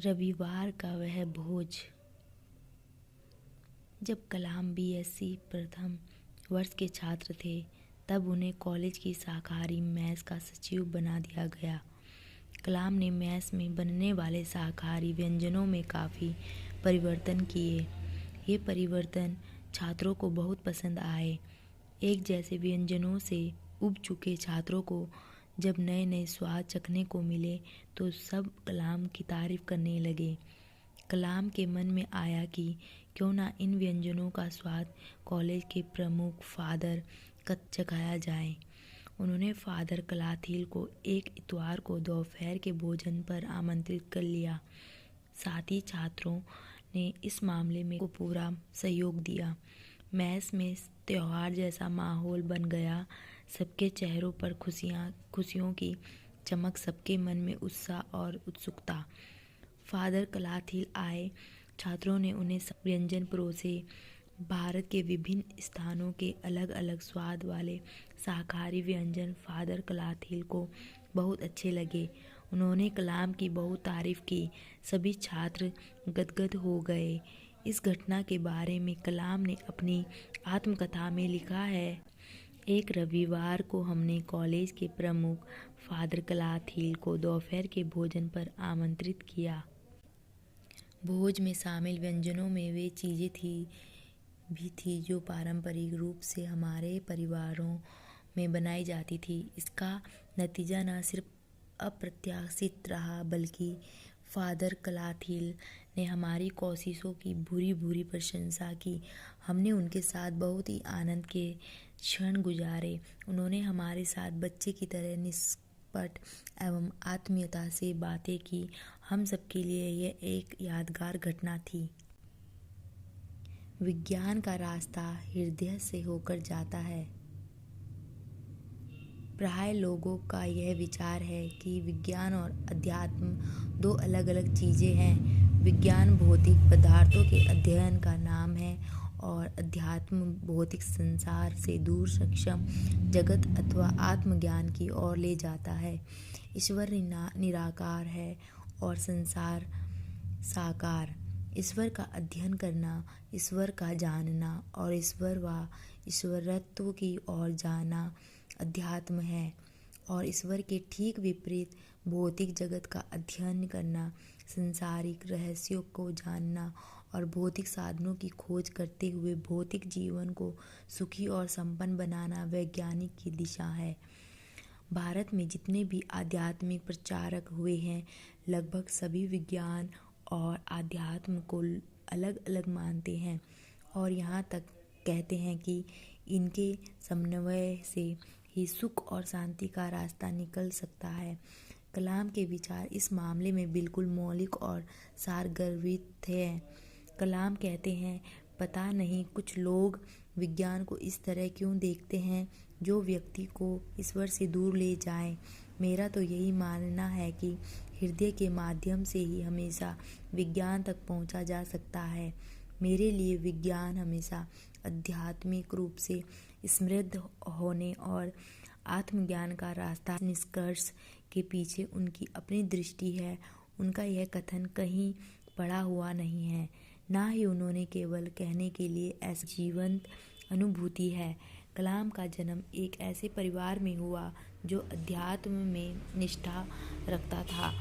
रविवार का वह भोज। जब कलाम बीएससी प्रथम वर्ष के छात्र थे तब उन्हें कॉलेज की शाकाहारी मेस का सचिव बना दिया गया। कलाम ने मेस में बनने वाले शाकाहारी व्यंजनों में काफ़ी परिवर्तन किए। ये परिवर्तन छात्रों को बहुत पसंद आए। एक जैसे व्यंजनों से उब चुके छात्रों को जब नए नए स्वाद चखने को मिले तो सब कलाम की तारीफ करने लगे। कलाम के मन में आया कि क्यों ना इन व्यंजनों का स्वाद कॉलेज के प्रमुख फादर का चखाया जाए। उन्होंने फादर कलाथील को एक इतवार को दोपहर के भोजन पर आमंत्रित कर लिया। साथ ही छात्रों ने इस मामले में को पूरा सहयोग दिया। मैस में त्योहार जैसा माहौल बन गया। सबके चेहरों पर खुशियों की चमक, सबके मन में उत्साह और उत्सुकता। फादर कलाथील आए। छात्रों ने उन्हें व्यंजन परोसे। भारत के विभिन्न स्थानों के अलग अलग स्वाद वाले शाकाहारी व्यंजन फादर कलाथील को बहुत अच्छे लगे। उन्होंने कलाम की बहुत तारीफ की। सभी छात्र गदगद हो गए। इस घटना के बारे में कलाम ने अपनी आत्मकथा में लिखा है, एक रविवार को हमने कॉलेज के प्रमुख फादर कलाथील को दोपहर के भोजन पर आमंत्रित किया। भोज में शामिल व्यंजनों में वे चीज़ें थी जो पारंपरिक रूप से हमारे परिवारों में बनाई जाती थी। इसका नतीजा न सिर्फ अप्रत्याशित रहा बल्कि फादर कलाथील ने हमारी कोशिशों की भूरी भूरी प्रशंसा की। हमने उनके साथ बहुत ही आनंद के क्षण गुजारे। उन्होंने हमारे साथ बच्चे की तरह निष्कपट एवं आत्मीयता से बातें की। हम सबके लिए यह एक यादगार घटना थी। विज्ञान का रास्ता हृदय से होकर जाता है। प्राय लोगों का यह विचार है कि विज्ञान और अध्यात्म दो अलग अलग चीज़ें हैं। विज्ञान भौतिक पदार्थों के अध्ययन का नाम है और अध्यात्म भौतिक संसार से दूर सक्षम जगत अथवा आत्मज्ञान की ओर ले जाता है। ईश्वर निराकार है और संसार साकार। ईश्वर का अध्ययन करना, ईश्वर का जानना और ईश्वर व ईश्वरत्व की ओर जाना अध्यात्म है और ईश्वर के ठीक विपरीत भौतिक जगत का अध्ययन करना, संसारिक रहस्यों को जानना और भौतिक साधनों की खोज करते हुए भौतिक जीवन को सुखी और संपन्न बनाना वैज्ञानिक की दिशा है। भारत में जितने भी आध्यात्मिक प्रचारक हुए हैं लगभग सभी विज्ञान और आध्यात्म को अलग अलग मानते हैं और यहाँ तक कहते हैं कि इनके समन्वय से ही सुख और शांति का रास्ता निकल सकता है। कलाम के विचार इस मामले में बिल्कुल मौलिक और सारगर्भित हैं। कलाम कहते हैं, पता नहीं कुछ लोग विज्ञान को इस तरह क्यों देखते हैं जो व्यक्ति को ईश्वर से दूर ले जाए। मेरा तो यही मानना है कि हृदय के माध्यम से ही हमेशा विज्ञान तक पहुंचा जा सकता है। मेरे लिए विज्ञान हमेशा आध्यात्मिक रूप से समृद्ध होने और आत्मज्ञान का रास्ता। निष्कर्ष के पीछे उनकी अपनी दृष्टि है। उनका यह कथन कहीं पढ़ा हुआ नहीं है, ना ही उन्होंने केवल कहने के लिए ऐसी जीवंत अनुभूति है। कलाम का जन्म एक ऐसे परिवार में हुआ जो अध्यात्म में निष्ठा रखता था।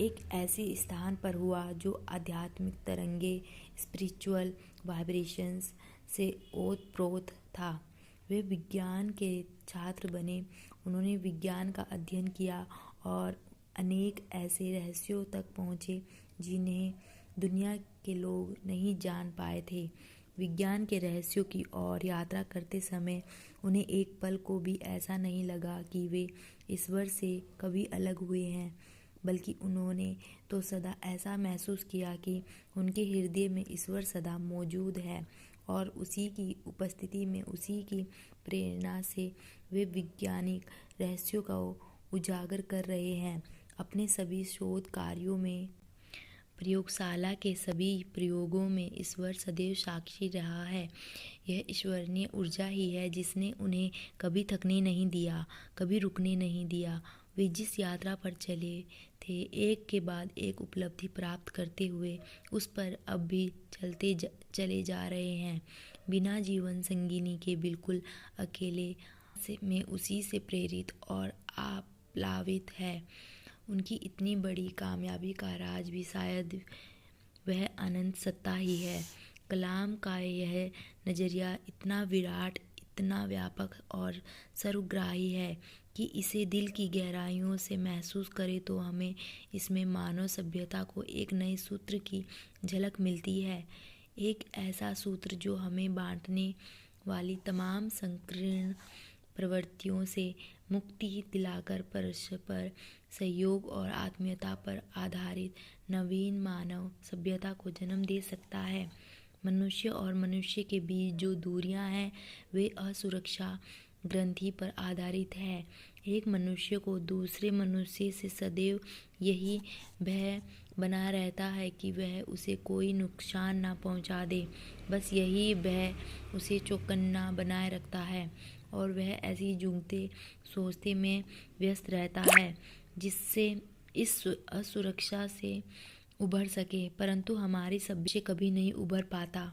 एक ऐसे स्थान पर हुआ जो आध्यात्मिक तरंगे, स्पिरिचुअल वाइब्रेशंस से ओतप्रोत था। वे विज्ञान के छात्र बने। उन्होंने विज्ञान का अध्ययन किया और अनेक ऐसे रहस्यों तक पहुँचे जिन्हें दुनिया के लोग नहीं जान पाए थे। विज्ञान के रहस्यों की ओर यात्रा करते समय उन्हें एक पल को भी ऐसा नहीं लगा कि वे ईश्वर से कभी अलग हुए हैं, बल्कि उन्होंने तो सदा ऐसा महसूस किया कि उनके हृदय में ईश्वर सदा मौजूद है और उसी की उपस्थिति में, उसी की प्रेरणा से वे वैज्ञानिक रहस्यों का उजागर कर रहे हैं। अपने सभी शोध कार्यों में, प्रयोगशाला के सभी प्रयोगों में ईश्वर सदैव साक्षी रहा है। यह ईश्वरीय ऊर्जा ही है जिसने उन्हें कभी थकने नहीं दिया, कभी रुकने नहीं दिया। वे जिस यात्रा पर चले थे, एक के बाद एक उपलब्धि प्राप्त करते हुए उस पर अब भी चले जा रहे हैं, बिना जीवन संगिनी के, बिल्कुल अकेले में उसी से प्रेरित और आप्लावित है। उनकी इतनी बड़ी कामयाबी का राज भी शायद वह अनंत सत्ता ही है। कलाम का यह नज़रिया इतना विराट, इतना व्यापक और सर्वग्राही है कि इसे दिल की गहराइयों से महसूस करें तो हमें इसमें मानव सभ्यता को एक नए सूत्र की झलक मिलती है, एक ऐसा सूत्र जो हमें बांटने वाली तमाम संकीर्ण प्रवृत्तियों से मुक्ति दिलाकर परस्पर सहयोग और आत्मीयता पर आधारित नवीन मानव सभ्यता को जन्म दे सकता है। मनुष्य और मनुष्य के बीच जो दूरियां हैं वे असुरक्षा ग्रंथि पर आधारित है। एक मनुष्य को दूसरे मनुष्य से सदैव यही भय बना रहता है कि वह उसे कोई नुकसान ना पहुंचा दे। बस यही भय उसे चौकन्ना बनाए रखता है और वह ऐसी जूझते सोचते में व्यस्त रहता है जिससे इस असुरक्षा से उभर सके, परंतु हमारी सभ्यता कभी नहीं उभर पाता।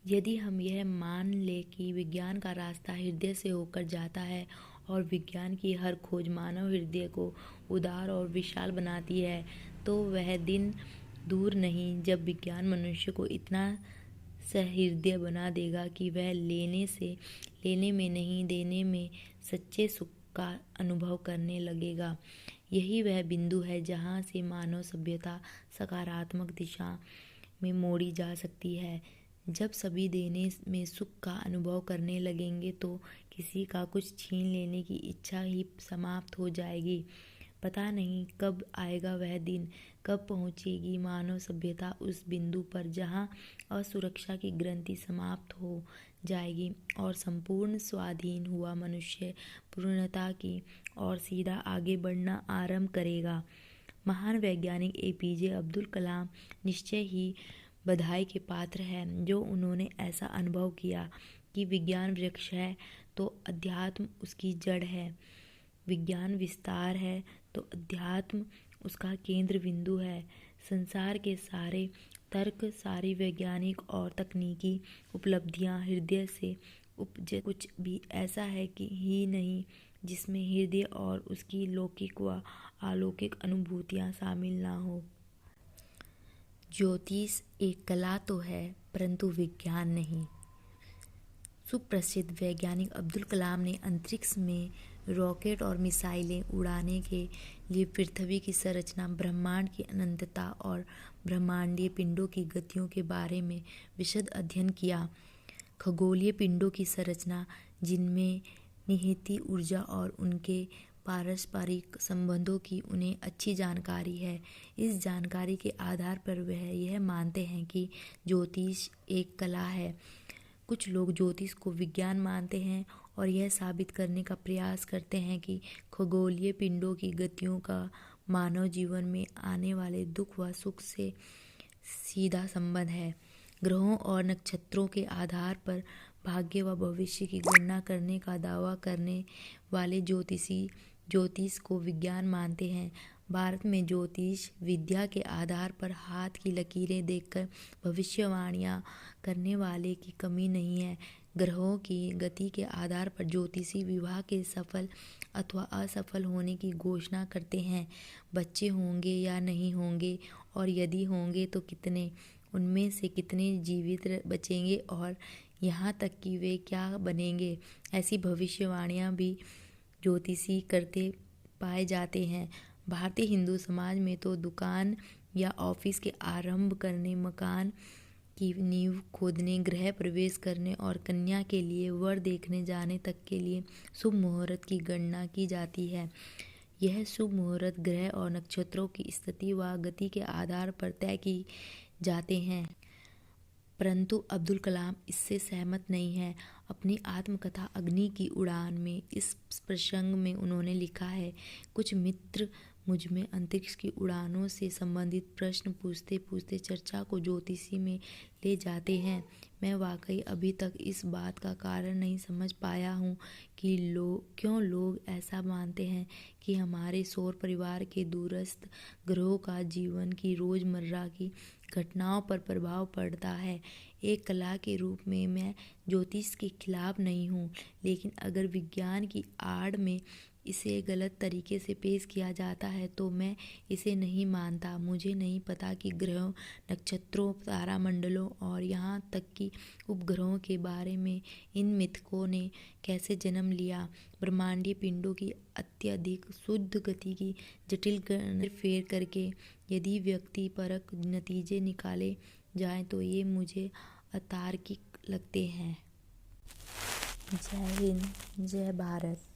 यदि हम यह मान लें कि विज्ञान का रास्ता हृदय से होकर जाता है और विज्ञान की हर खोज मानव हृदय को उदार और विशाल बनाती है, तो वह दिन दूर नहीं जब विज्ञान मनुष्य को इतना सहृदय बना देगा कि वह लेने में नहीं, देने में सच्चे सुख का अनुभव करने लगेगा। यही वह बिंदु है जहाँ से मानव सभ्यता सकारात्मक दिशा में मोड़ी जा सकती है। जब सभी देने में सुख का अनुभव करने लगेंगे तो किसी का कुछ छीन लेने की इच्छा ही समाप्त हो जाएगी। पता नहीं कब आएगा वह दिन, कब पहुंचेगी मानव सभ्यता उस बिंदु पर जहां असुरक्षा की ग्रंथि समाप्त हो जाएगी और संपूर्ण स्वाधीन हुआ मनुष्य पूर्णता की ओर सीधा आगे बढ़ना आरंभ करेगा। महान वैज्ञानिक एपीजे अब्दुल कलाम निश्चय ही बधाई के पात्र हैं, जो उन्होंने ऐसा अनुभव किया कि विज्ञान वृक्ष है तो अध्यात्म उसकी जड़ है, विज्ञान विस्तार है तो अध्यात्म उसका केंद्र बिंदु है। संसार के सारे तर्क, सारी वैज्ञानिक और तकनीकी उपलब्धियां हृदय से उपजे, कुछ भी ऐसा है कि ही नहीं जिसमें हृदय और उसकी लौकिक व अलौकिक अनुभूतियां शामिल ना हो। ज्योतिष एक कला तो है परंतु विज्ञान नहीं। सुप्रसिद्ध वैज्ञानिक अब्दुल कलाम ने अंतरिक्ष में रॉकेट और मिसाइलें उड़ाने के लिए पृथ्वी की संरचना, ब्रह्मांड की अनंतता और ब्रह्मांडीय पिंडों की गतियों के बारे में विशद अध्ययन किया। खगोलीय पिंडों की संरचना, जिनमें निहित ऊर्जा और उनके पारस्परिक संबंधों की उन्हें अच्छी जानकारी है। इस जानकारी के आधार पर वह यह मानते हैं कि ज्योतिष एक कला है। कुछ लोग ज्योतिष को विज्ञान मानते हैं और यह साबित करने का प्रयास करते हैं कि खगोलीय पिंडों की गतियों का मानव जीवन में आने वाले दुख व सुख से सीधा संबंध है। ग्रहों और नक्षत्रों के आधार पर भाग्य व भविष्य की गणना करने का दावा करने वाले ज्योतिषी ज्योतिष को विज्ञान मानते हैं। भारत में ज्योतिष विद्या के आधार पर हाथ की लकीरें देखकर भविष्यवाणियां करने वाले की कमी नहीं है। ग्रहों की गति के आधार पर ज्योतिषी विवाह के सफल अथवा असफल होने की घोषणा करते हैं। बच्चे होंगे या नहीं होंगे, और यदि होंगे तो कितने, उनमें से कितने जीवित बचेंगे और यहाँ तक कि वे क्या बनेंगे, ऐसी भविष्यवाणियाँ भी ज्योतिषी करते पाए जाते हैं। भारतीय हिंदू समाज में तो दुकान या ऑफिस के आरंभ करने, मकान की नींव खोदने, गृह प्रवेश करने और कन्या के लिए वर देखने जाने तक के लिए शुभ मुहूर्त की गणना की जाती है। यह शुभ मुहूर्त ग्रह और नक्षत्रों की स्थिति व गति के आधार पर तय की जाते हैं। परंतु अब्दुल कलाम इससे सहमत नहीं हैं। अपनी आत्मकथा अग्नि की उड़ान में इस प्रसंग में उन्होंने लिखा है, कुछ मित्र मुझ में अंतरिक्ष की उड़ानों से संबंधित प्रश्न पूछते पूछते चर्चा को ज्योतिषी में ले जाते हैं। मैं वाकई अभी तक इस बात का कारण नहीं समझ पाया हूँ कि क्यों लोग ऐसा मानते हैं कि हमारे सौर परिवार के दूरस्थ ग्रहों का जीवन की रोज़मर्रा की घटनाओं पर प्रभाव पड़ता है। एक कला के रूप में मैं ज्योतिष के खिलाफ नहीं हूँ, लेकिन अगर विज्ञान की आड़ में इसे गलत तरीके से पेश किया जाता है तो मैं इसे नहीं मानता। मुझे नहीं पता कि ग्रहों, नक्षत्रों, तारामंडलों और यहाँ तक कि उपग्रहों के बारे में इन मिथकों ने कैसे जन्म लिया। ब्रह्मांडीय पिंडों की अत्यधिक शुद्ध गति की जटिल फेर करके यदि व्यक्तिपरक नतीजे निकाले जाएं तो ये मुझे अतार्किक लगते हैं। जय हिंद, जय भारत।